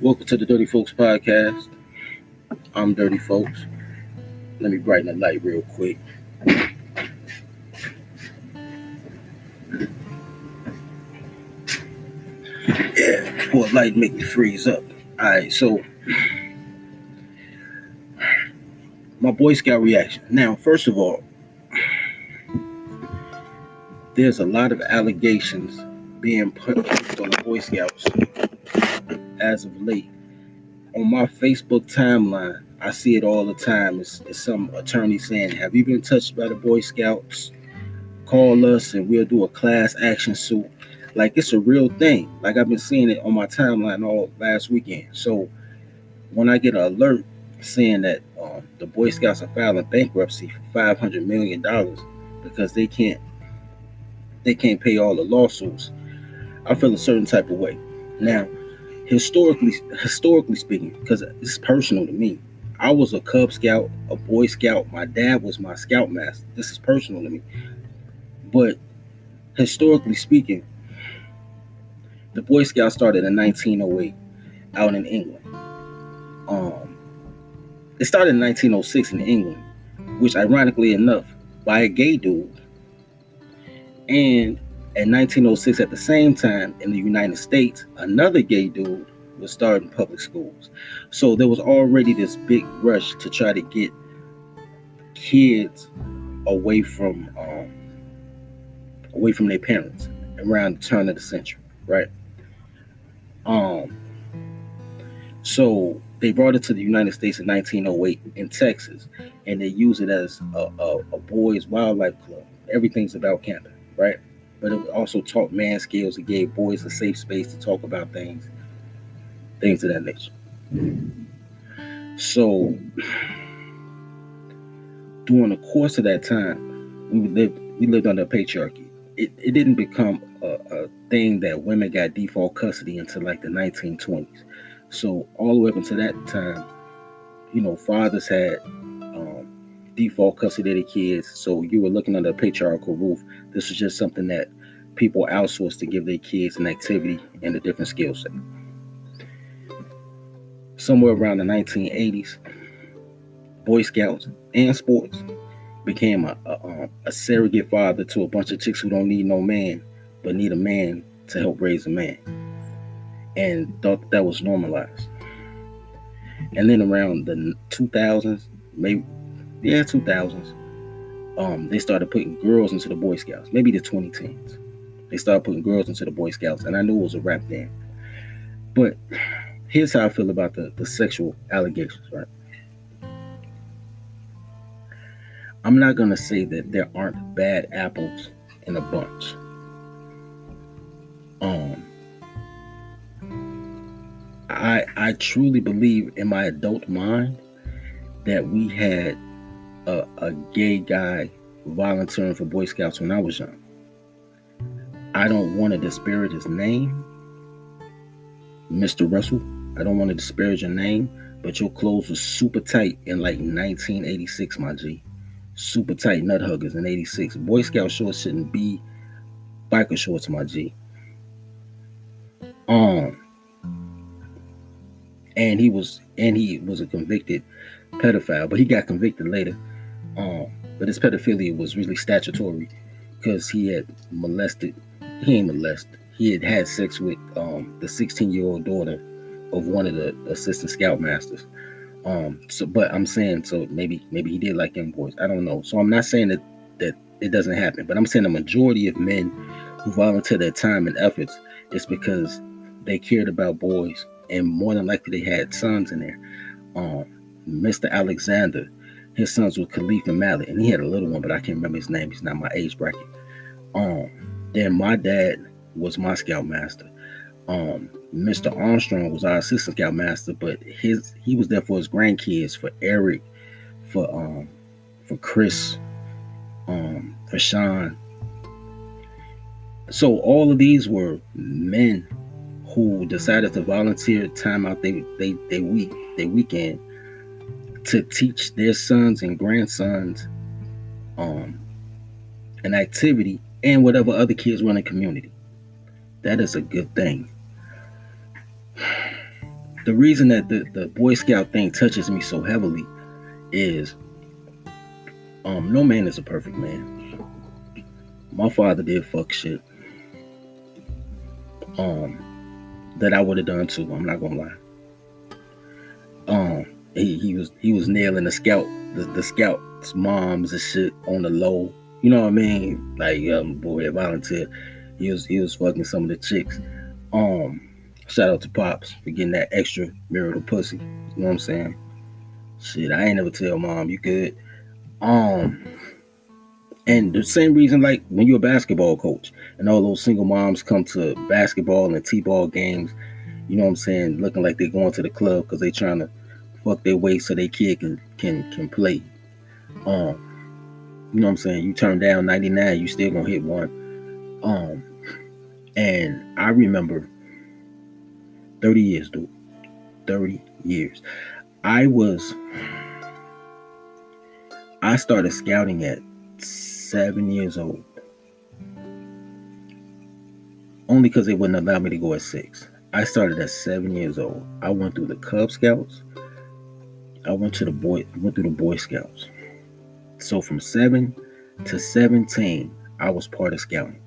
Welcome to the Dirty Folks Podcast. I'm Dirty Folks. Let me brighten the light real quick. Yeah, poor light make me freeze up. Alright, so my Boy Scout reaction. Now, first of all, there's a lot of allegations being put on the Boy Scouts as of late. On my Facebook timeline, I see it all the time. It's some attorney saying, "Have you been touched by the Boy Scouts? Call us and we'll do a class action suit." Like it's a real thing. Like I've been seeing it on my timeline all last weekend. So when I get an alert saying that the Boy Scouts are filing bankruptcy for $500 million because they can't pay all the lawsuits, I feel a certain type of way. Now, historically speaking, because it's personal to me, I was a Cub Scout, a Boy Scout. My dad was my Scoutmaster. This is personal to me. But historically speaking, the Boy Scouts started in 1908 out in England. Um, it started in 1906 in England, which ironically enough, by a gay dude. And in 1906, at the same time, in the United States, another gay dude was starting public schools. So there was already this big rush to try to get kids away from their parents around the turn of the century, right? Um, so they brought it to the United States in 1908 in Texas, and they use it as a boys' wildlife club. Everything's about camping, right? But it also taught man skills. It gave boys a safe space to talk about things of that nature. So during the course of that time, we lived under patriarchy. It didn't become a thing that women got default custody until like the 1920s. So all the way up until that time, fathers had default custody of the kids. So you were looking under a patriarchal roof. This was just something that people outsourced to give their kids an activity and a different skill set. Somewhere around the 1980s, Boy Scouts and sports became a surrogate father to a bunch of chicks who don't need no man, but need a man to help raise a man, and thought that was normalized. And then around the 2000s, maybe 2000s, they started putting girls into the Boy Scouts. Maybe the 2010s, they started putting girls into the Boy Scouts, and I knew it was a rap then. But here's how I feel about the sexual allegations, right? I'm not going to say that there aren't bad apples in a bunch. I truly believe in my adult mind that we had a gay guy volunteering for Boy Scouts when I was young. I don't want to disparage his name, Mr. Russell. I don't want to disparage your name, but your clothes were super tight in like 1986, my G. Super tight nut huggers in 86. Boy Scout shorts shouldn't be biker shorts, my G. And he was a convicted pedophile, but he got convicted later. But his pedophilia was really statutory because he had molested. He ain't molested. He had sex with the 16-year-old daughter of one of the assistant scoutmasters. But I'm saying, so maybe he did like young boys. I don't know. So I'm not saying that it doesn't happen, but I'm saying the majority of men who volunteer their time and efforts is because they cared about boys, and more than likely they had sons in there. Mr. Alexander, his sons were Khalif and Malik, and he had a little one, but I can't remember his name. He's not my age bracket. Then my dad was my scoutmaster. Mr. Armstrong was our assistant scoutmaster, but he was there for his grandkids, for Eric, for Chris, for Sean. So all of these were men who decided to volunteer time out they weekend to teach their sons and grandsons an activity and whatever other kids were in the community. That is a good thing. The reason that the Boy Scout thing touches me so heavily is no man is a perfect man. My father did fuck shit um that I would have done too. I'm not gonna lie. He was nailing the scouts moms and shit on the low. You know what I mean? Like boy, a volunteer. He was fucking some of the chicks. Um, Shout out to Pops for getting that extra marital pussy. You know what I'm saying? Shit, I ain't never tell mom you good. Um, and the same reason, like when you're a basketball coach and all those single moms come to basketball and t-ball games, you know what I'm saying, looking like they're going to the club because they trying to fuck their way so their kid can play. Um, you know what I'm saying? You turn down 99, you still gonna hit one. And I remember 30 years, dude. 30 years. I was I started scouting at 7 years old. Only because they wouldn't allow me to go at 6. I started at 7 years old. I went through the Cub Scouts. I went through the Boy Scouts. So from 7 to 17, I was part of scouting.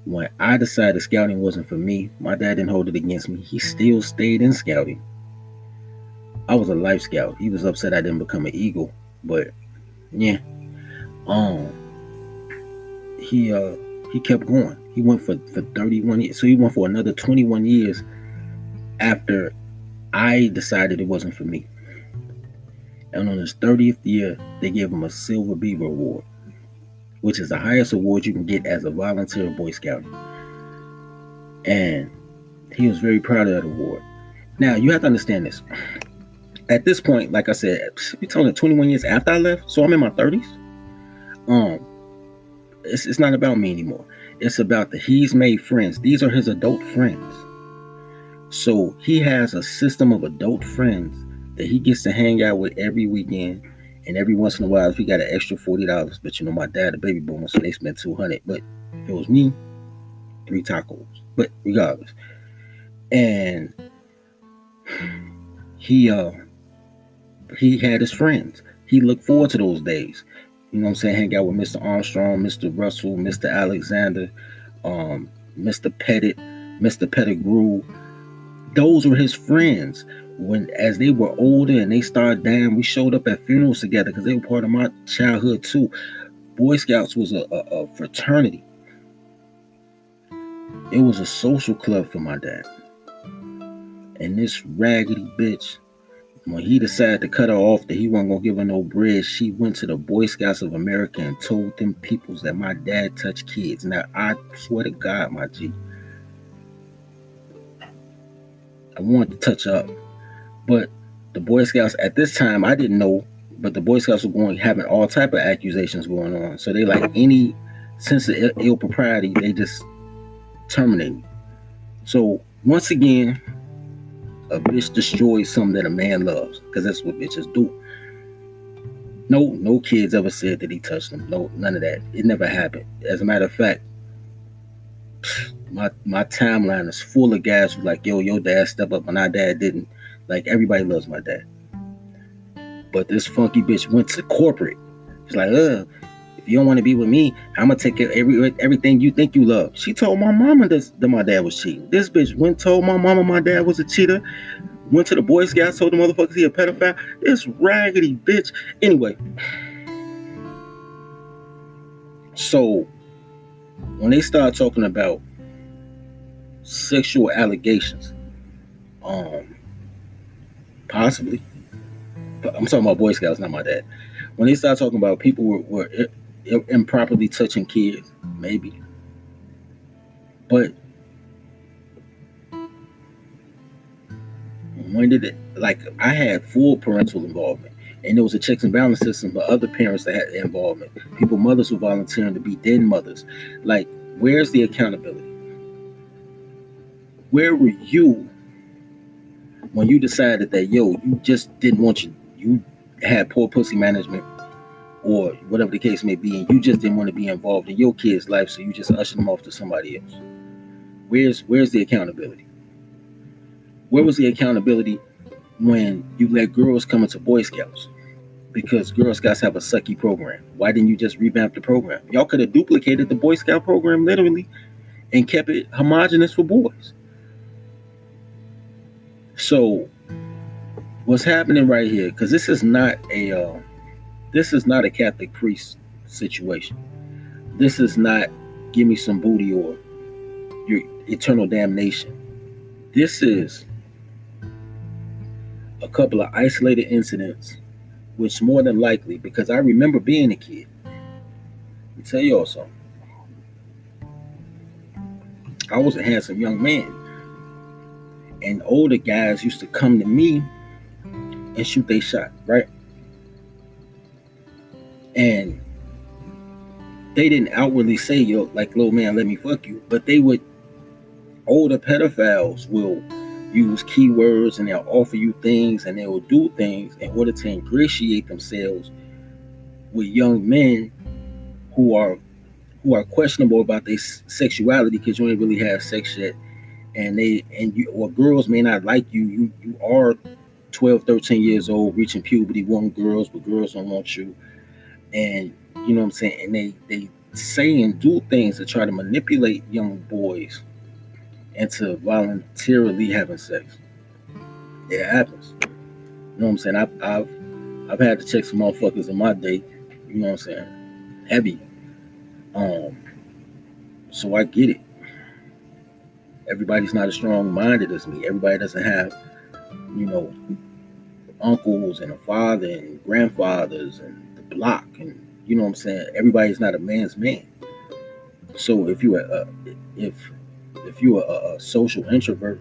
When I decided scouting wasn't for me, my dad didn't hold it against me. He still stayed in scouting. I was a life scout. He was upset I didn't become an eagle, but yeah, um, he kept going. He went for 31 years. So he went for another 21 years after I decided it wasn't for me. And on his 30th year, they gave him a Silver Beaver Award, which is the highest award you can get as a volunteer Boy Scout. And he was very proud of that award. Now, you have to understand this. At this point, like I said, we're talking 21 years after I left, so I'm in my 30s. It's not about me anymore. It's about he's made friends. These are his adult friends. So he has a system of adult friends that he gets to hang out with every weekend. And every once in a while, if he got an extra $40, but you know, my dad, a baby boomer, so they spent 200. But if it was me, 3 tacos. But regardless, and he had his friends. He looked forward to those days. You know what I'm saying? Hang out with Mr. Armstrong, Mr. Russell, Mr. Alexander, Mr. Pettit, Mr. Pettigrew. Those were his friends. When as they were older and they started dying, we showed up at funerals together because they were part of my childhood too. Boy Scouts was a fraternity. It was a social club for my dad. And this raggedy bitch, when he decided to cut her off that he wasn't gonna give her no bread, she went to the Boy Scouts of America and told them peoples that my dad touched kids. Now I swear to God, my G, I wanted to touch her up. But the Boy Scouts at this time, I didn't know, but the Boy Scouts were having all type of accusations going on. So they like any sense of ill propriety, they just terminate me. So once again, a bitch destroys something that a man loves, because that's what bitches do. No kids ever said that he touched them. No, none of that. It never happened. As a matter of fact, my timeline is full of guys who like, yo, your dad stepped up and our dad didn't. Like, everybody loves my dad. But this funky bitch went to corporate. She's like, if you don't want to be with me, I'm going to take care of everything you think you love. She told my mama that my dad was cheating. This bitch told my mama my dad was a cheater. Went to the Boy Scouts, told the motherfuckers he a pedophile. This raggedy bitch. Anyway. So, when they start talking about sexual allegations, possibly. I'm talking about Boy Scouts, not my dad. When they start talking about people were improperly touching kids, maybe. But when did it? Like, I had full parental involvement, and there was a checks and balance system for other parents that had involvement. Mothers were volunteering to be den mothers. Like, where's the accountability? Where were you when you decided that, yo, you just didn't want you had poor pussy management or whatever the case may be, and you just didn't want to be involved in your kid's life, so you just ushered them off to somebody else? Where's the accountability? Where was the accountability when you let girls come into Boy Scouts? Because Girl Scouts have a sucky program. Why didn't you just revamp the program? Y'all could have duplicated the Boy Scout program literally and kept it homogenous for boys. So what's happening right here? Because this is not a Catholic priest situation. This is not give me some booty or your eternal damnation. This is a couple of isolated incidents, which more than likely, because I remember being a kid. Let me tell y'all something. I was a handsome young man, and older guys used to come to me and shoot their shot, right? And they didn't outwardly say, yo, like, little man, let me fuck you. But they would, older pedophiles will use keywords and they'll offer you things and they will do things in order to ingratiate themselves with young men who are questionable about their sexuality because you ain't really have sex yet. And or girls may not like you. You are 12, 13 years old, reaching puberty, wanting girls, but girls don't want you. And you know what I'm saying? And they say and do things to try to manipulate young boys into voluntarily having sex. It happens. You know what I'm saying? I've had to check some motherfuckers in my day. You know what I'm saying? Heavy. So I get it. Everybody's not as strong-minded as me. Everybody doesn't have, you know, uncles and a father and grandfathers and the block, and you know what I'm saying. Everybody's not a man's man. So if you're a social introvert,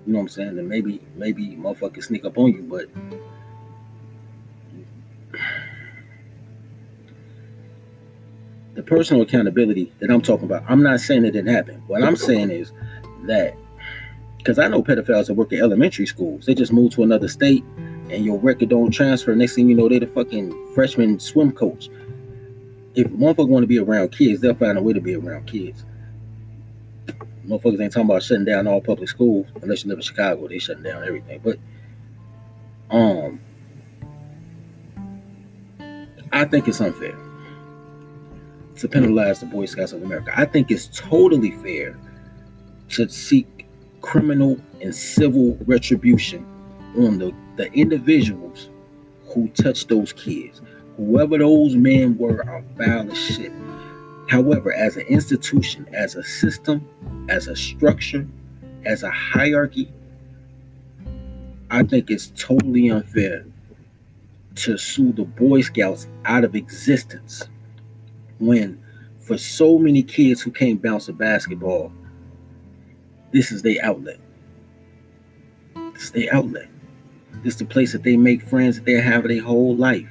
you know what I'm saying, then maybe motherfuckers sneak up on you. But the personal accountability that I'm talking about, I'm not saying it didn't happen. What I'm saying is that, because I know pedophiles that work at elementary schools, they just move to another state and your record don't transfer. Next thing you know, they're the fucking freshman swim coach. If motherfuckers want to be around kids, they'll find a way to be around kids. Motherfuckers ain't talking about shutting down all public schools unless you live in Chicago. They shutting down everything. But I think it's unfair to penalize the Boy Scouts of America. I think it's totally fair to seek criminal and civil retribution on the individuals who touched those kids. Whoever those men were are foul as shit. However, as an institution, as a system, as a structure, as a hierarchy, I think it's totally unfair to sue the Boy Scouts out of existence when, for so many kids who can't bounce a basketball, this is their outlet. This is their outlet. This is the place that they make friends that they have their whole life.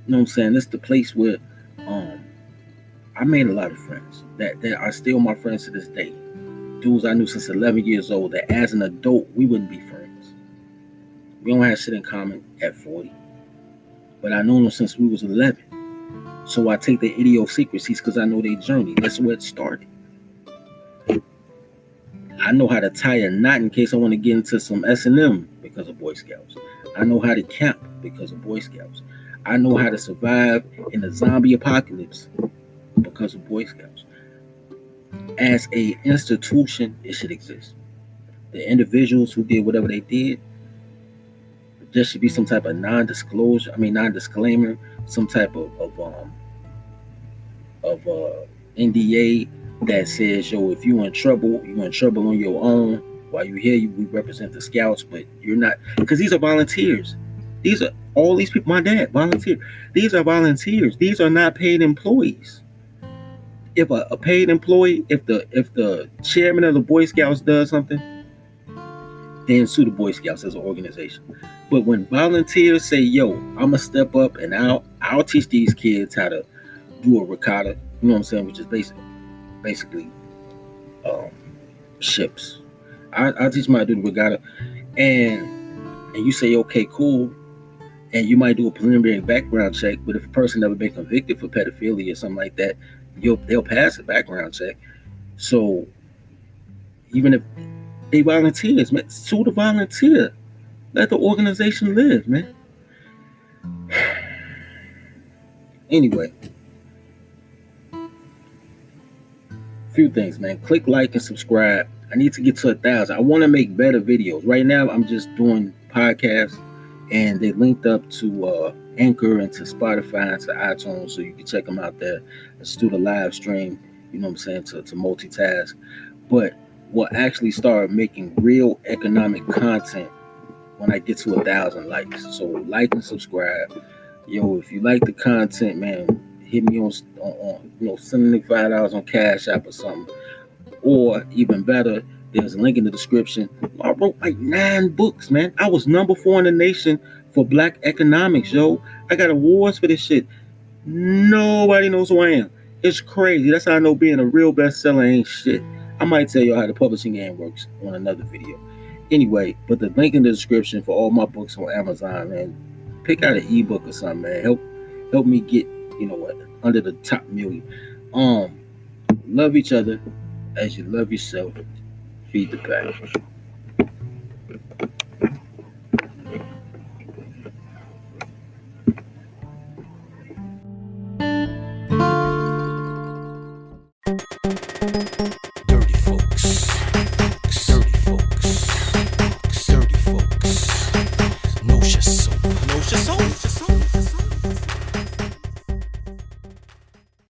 You know what I'm saying? This is the place where I made a lot of friends that are still my friends to this day. Dudes I knew since 11 years old that as an adult, we wouldn't be friends. We don't have shit in common at 40. But I know them since we was 11. So I take their idiosyncrasies because I know their journey. That's where it started. I know how to tie a knot in case I want to get into some S&M because of Boy Scouts. I know how to camp because of Boy Scouts. I know how to survive in the zombie apocalypse because of Boy Scouts. As a institution, it should exist. The individuals who did whatever they did, there should be some type of non-disclaimer, some type of NDA that says, yo, if you're in trouble on your own. While you're here, we represent the Scouts, but you're not, because these are volunteers. These are all these people. My dad volunteer. These are volunteers. These are not paid employees. If a paid employee, if the chairman of the Boy Scouts does something, then sue the Boy Scouts as an organization. But when volunteers say, yo, I'm gonna step up and I'll teach these kids how to do a ricotta, you know what I'm saying, which is basically ships. I'll teach them how to do the regatta, and you say, okay, cool, and you might do a preliminary background check, but if a person never been convicted for pedophilia or something like that, they'll pass a background check. So even if They volunteers, man. Sue the volunteer. Let the organization live, man. Anyway, few things, man. Click like and subscribe. I need to get to 1,000. I want to make better videos. Right now, I'm just doing podcasts, and they linked up to Anchor and to Spotify and to iTunes, so you can check them out there. Let's do the live stream. You know what I'm saying, to multitask. But we'll actually start making real economic content when I get to 1,000 likes. So like and subscribe. Yo, if you like the content, man, hit me on $75 on Cash App or something. Or even better, there's a link in the description. I wrote like 9 books, man. I was number 4 in the nation for Black economics, yo. I got awards for this shit. Nobody knows who I am. It's crazy. That's how I know being a real bestseller ain't shit. I might tell you how the publishing game works on another video. Anyway, but the link in the description for all my books on Amazon, man. Pick out an ebook or something, man. Help me get, under the top million. Love each other as you love yourself. Feed the pack.